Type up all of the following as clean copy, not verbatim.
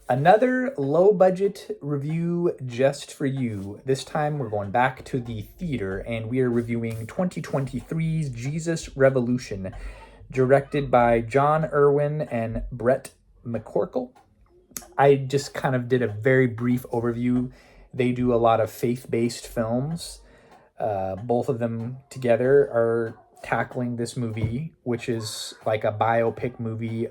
Another low-budget review just for you. This time we're going back to the theater and we are reviewing 2023's Jesus Revolution, directed by Jon Erwin and Brent McCorkle. I just kind of did a very brief overview. They do a lot of faith-based films. Both of them together are tackling this movie, which is like a biopic movie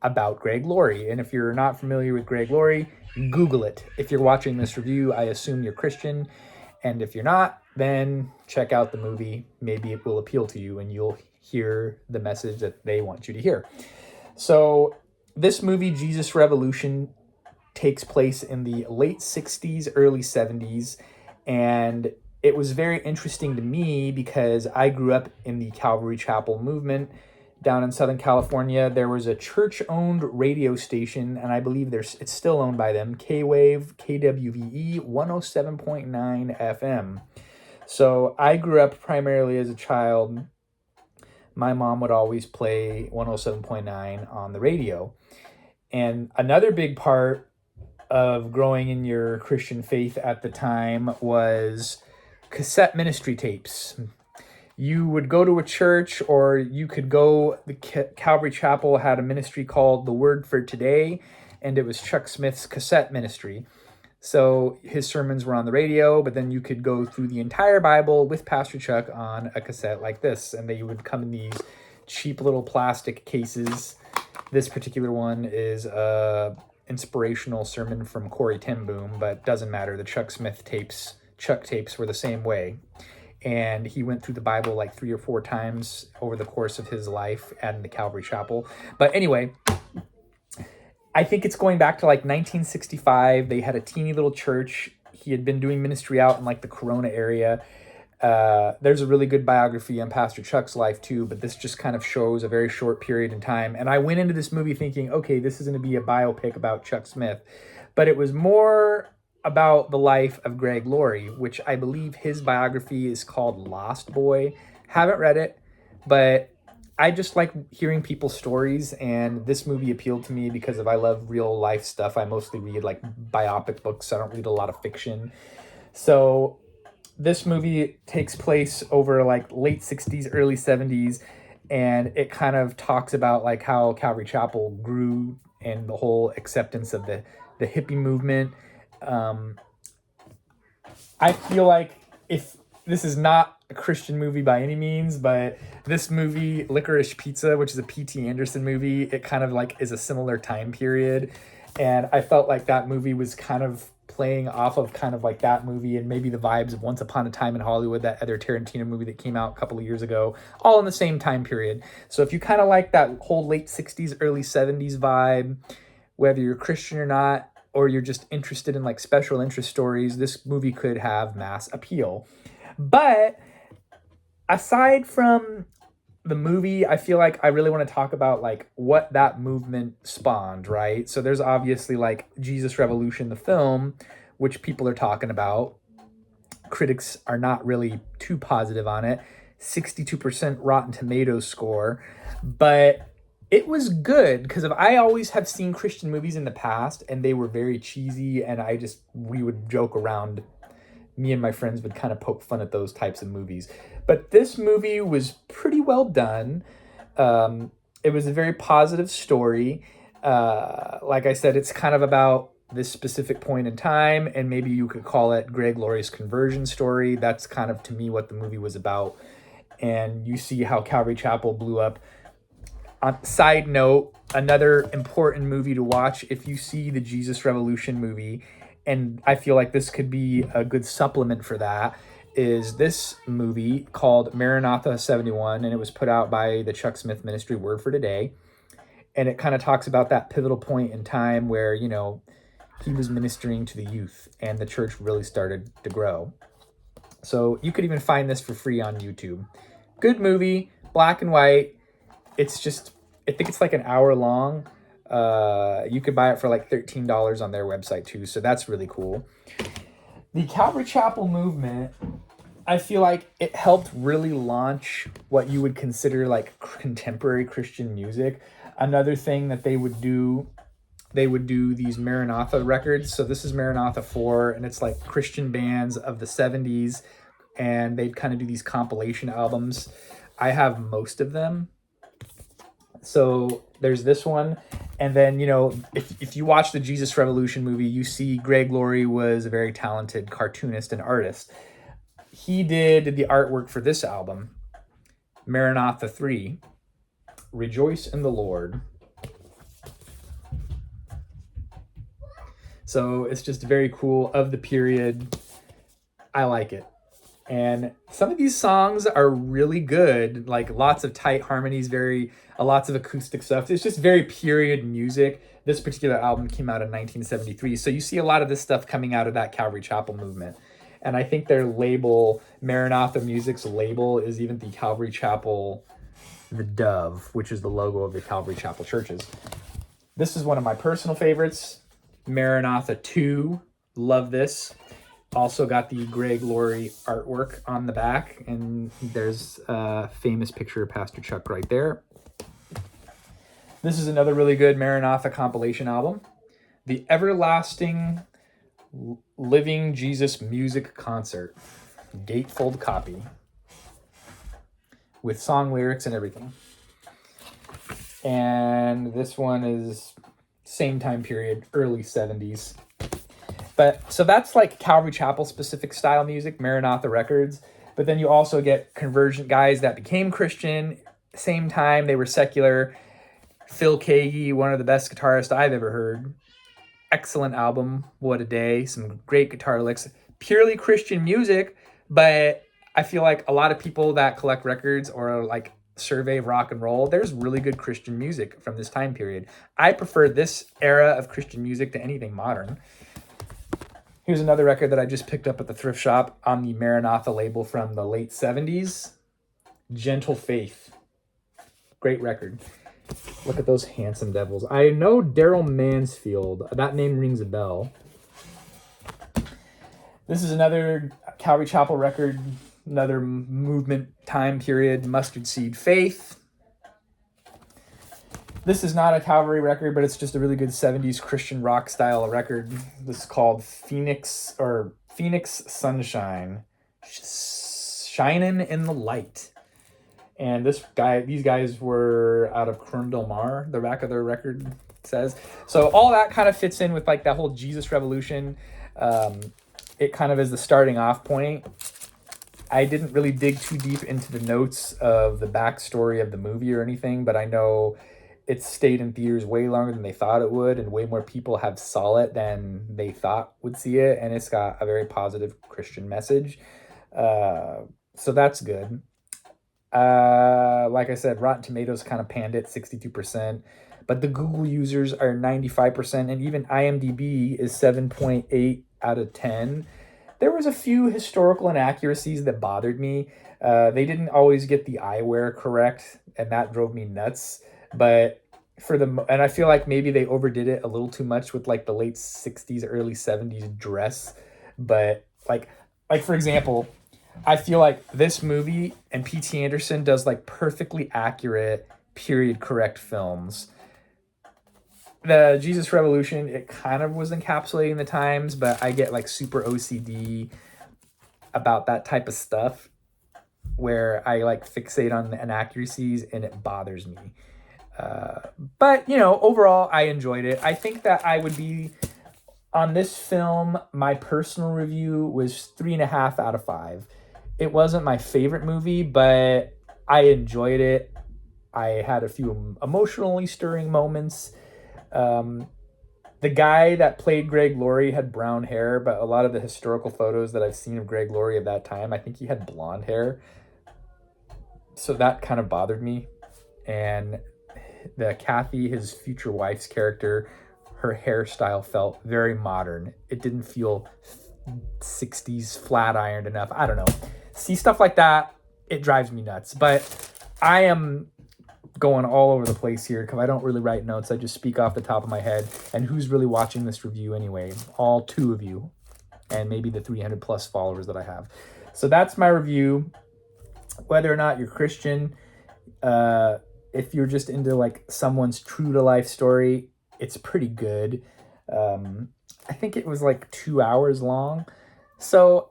about Greg Laurie. And if you're not familiar with Greg Laurie, Google it. If you're watching this review, I assume you're Christian. And if you're not, then check out the movie. Maybe it will appeal to you and you'll hear the message that they want you to hear. So this movie, Jesus Revolution, takes place in the late 60s, early 70s. And it was very interesting to me because I grew up in the Calvary Chapel movement. Down in Southern California, there was a church-owned radio station, and I believe it's still owned by them, K-Wave, KWVE, 107.9 FM. So I grew up primarily as a child. My mom would always play 107.9 on the radio. And another big part of growing in your Christian faith at the time was cassette ministry tapes. You would go to a church, or you could go, the Calvary Chapel had a ministry called The Word for Today, and it was Chuck Smith's cassette ministry. So his sermons were on the radio, but then you could go through the entire Bible with Pastor Chuck on a cassette like this, and they would come in these cheap little plastic cases. This particular one is a inspirational sermon from Corrie ten Boom, but doesn't matter. The Chuck tapes were the same way. And he went through the Bible like 3 or 4 times over the course of his life at the Calvary Chapel. But anyway, I think it's going back to like 1965. They had a teeny little church. He had been doing ministry out in like the Corona area. There's a really good biography on Pastor Chuck's life too, but this just kind of shows a very short period in time. And I went into this movie thinking, okay, this is going to be a biopic about Chuck Smith. But it was more about the life of Greg Laurie, which I believe his biography is called Lost Boy. Haven't read it, but I just like hearing people's stories, and this movie appealed to me because I love real life stuff. I mostly read like biopic books. I don't read a lot of fiction. So this movie takes place over like late 60s, early 70s, and it kind of talks about like how Calvary Chapel grew and the whole acceptance of the hippie movement. I feel like, if this is not a Christian movie by any means, but this movie, Licorice Pizza, which is a P.T. Anderson movie, it kind of like is a similar time period. And I felt like that movie was kind of playing off of kind of like that movie and maybe the vibes of Once Upon a Time in Hollywood, that other Tarantino movie that came out a couple of years ago, all in the same time period. So if you kind of like that whole late 60s, early 70s vibe, whether you're Christian or not, or you're just interested in like special interest stories, this movie could have mass appeal. But aside from the movie, I feel like I really want to talk about like what that movement spawned, right? So there's obviously like Jesus Revolution, the film, which people are talking about. Critics are not really too positive on it. 62% Rotten Tomatoes score. But it was good because I always have seen Christian movies in the past and they were very cheesy, and we would joke around. Me and my friends would kind of poke fun at those types of movies. But this movie was pretty well done. It was a very positive story. Like I said, it's kind of about this specific point in time, and maybe you could call it Greg Laurie's conversion story. That's kind of, to me, what the movie was about. And you see how Calvary Chapel blew up. Side note, another important movie to watch if you see the Jesus Revolution movie, and I feel like this could be a good supplement for that, is this movie called Maranatha 71, and it was put out by the Chuck Smith Ministry, Word for Today. And it kind of talks about that pivotal point in time where, you know, he was ministering to the youth and the church really started to grow. So you could even find this for free on YouTube. Good movie, black and white. It's just, I think it's like an hour long. You could buy it for like $13 on their website too. So that's really cool. The Calvary Chapel movement, I feel like it helped really launch what you would consider like contemporary Christian music. Another thing that they would do they would do these Maranatha records. So this is Maranatha 4, and it's like Christian bands of the 70s, and they'd kind of do these compilation albums. I have most of them. So there's this one. And then, you know, if you watch the Jesus Revolution movie, you see Greg Laurie was a very talented cartoonist and artist. He did the artwork for this album, Maranatha 3, Rejoice in the Lord. So it's just very cool, of the period. I like it. And some of these songs are really good, like lots of tight harmonies, lots of acoustic stuff. It's just very period music. This particular album came out in 1973. So you see a lot of this stuff coming out of that Calvary Chapel movement. And I think their label, Maranatha Music's label, is even the Calvary Chapel, the dove, which is the logo of the Calvary Chapel churches. This is one of my personal favorites, Maranatha 2. Love this. Also got the Greg Laurie artwork on the back, and there's a famous picture of Pastor Chuck right there. This is another really good Maranatha compilation album, The Everlasting Living Jesus Music Concert, gatefold copy, with song lyrics and everything. And this one is same time period, early 70s. But so that's like Calvary Chapel specific style music, Maranatha records. But then you also get conversion guys that became Christian, same time they were secular. Phil Keaggy, one of the best guitarists I've ever heard. Excellent album, What a Day, some great guitar licks. Purely Christian music, but I feel like a lot of people that collect records or like survey of rock and roll, there's really good Christian music from this time period. I prefer this era of Christian music to anything modern. Here's another record that I just picked up at the thrift shop on the Maranatha label from the late 70s. Gentle Faith. Great record. Look at those handsome devils. I know Daryl Mansfield. That name rings a bell. This is another Calvary Chapel record, another movement time period, Mustard Seed Faith. This is not a Calvary record, but it's just a really good 70s Christian rock style record. This is called Phoenix Sunshine. Shining in the Light. And these guys were out of Corona Del Mar, the back of their record says. So all that kind of fits in with like that whole Jesus Revolution. It kind of is the starting off point. I didn't really dig too deep into the notes of the backstory of the movie or anything, but I know it stayed in theaters way longer than they thought it would, and way more people have saw it than they thought would see it, and it's got a very positive Christian message. So that's good. Like I said, Rotten Tomatoes kind of panned it, 62%, but the Google users are 95%, and even IMDb is 7.8 out of 10. There was a few historical inaccuracies that bothered me. They didn't always get the eyewear correct, and that drove me nuts. But and I feel like maybe they overdid it a little too much with like the late 60s, early 70s dress. But like for example, I feel like this movie and P.T. Anderson does like perfectly accurate period correct films. The Jesus Revolution, it kind of was encapsulating the times, but I get like super OCD about that type of stuff where I like fixate on the inaccuracies and it bothers me. But, you know, overall, I enjoyed it. I think that I would be, on this film, my personal review was 3.5 out of 5. It wasn't my favorite movie, but I enjoyed it. I had a few emotionally stirring moments. The guy that played Greg Laurie had brown hair, but a lot of the historical photos that I've seen of Greg Laurie of that time, I think he had blonde hair. So that kind of bothered me. And the Kathy, his future wife's character, her hairstyle felt very modern. It didn't feel 60s flat ironed enough. I don't know. See stuff like that, it drives me nuts. But I am going all over the place here because I don't really write notes. I just speak off the top of my head. And who's really watching this review anyway? All 2 of you, and maybe the 300 plus followers that I have. So that's my review. Whether or not you're Christian, if you're just into like someone's true to life story, it's pretty good. I think it was like 2 hours long. So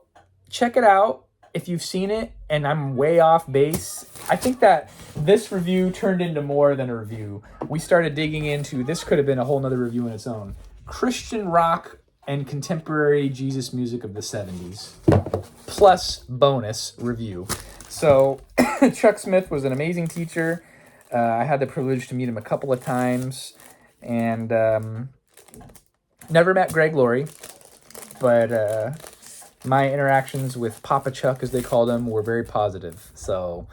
check it out if you've seen it and I'm way off base. I think that this review turned into more than a review. We started digging into, this could have been a whole nother review in its own, Christian rock and contemporary Jesus music of the 70s, plus bonus review. So Chuck Smith was an amazing teacher. I had the privilege to meet him a couple of times, and never met Greg Laurie, but my interactions with Papa Chuck, as they called him, were very positive. So,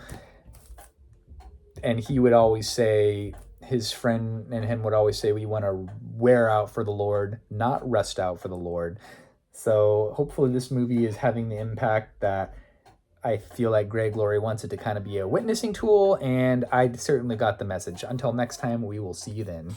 and he would always say, his friend and him would always say, we want to wear out for the Lord, not rest out for the Lord. So hopefully this movie is having the impact that I feel like Greg Laurie wants it to kind of be a witnessing tool, and I certainly got the message. Until next time, we will see you then.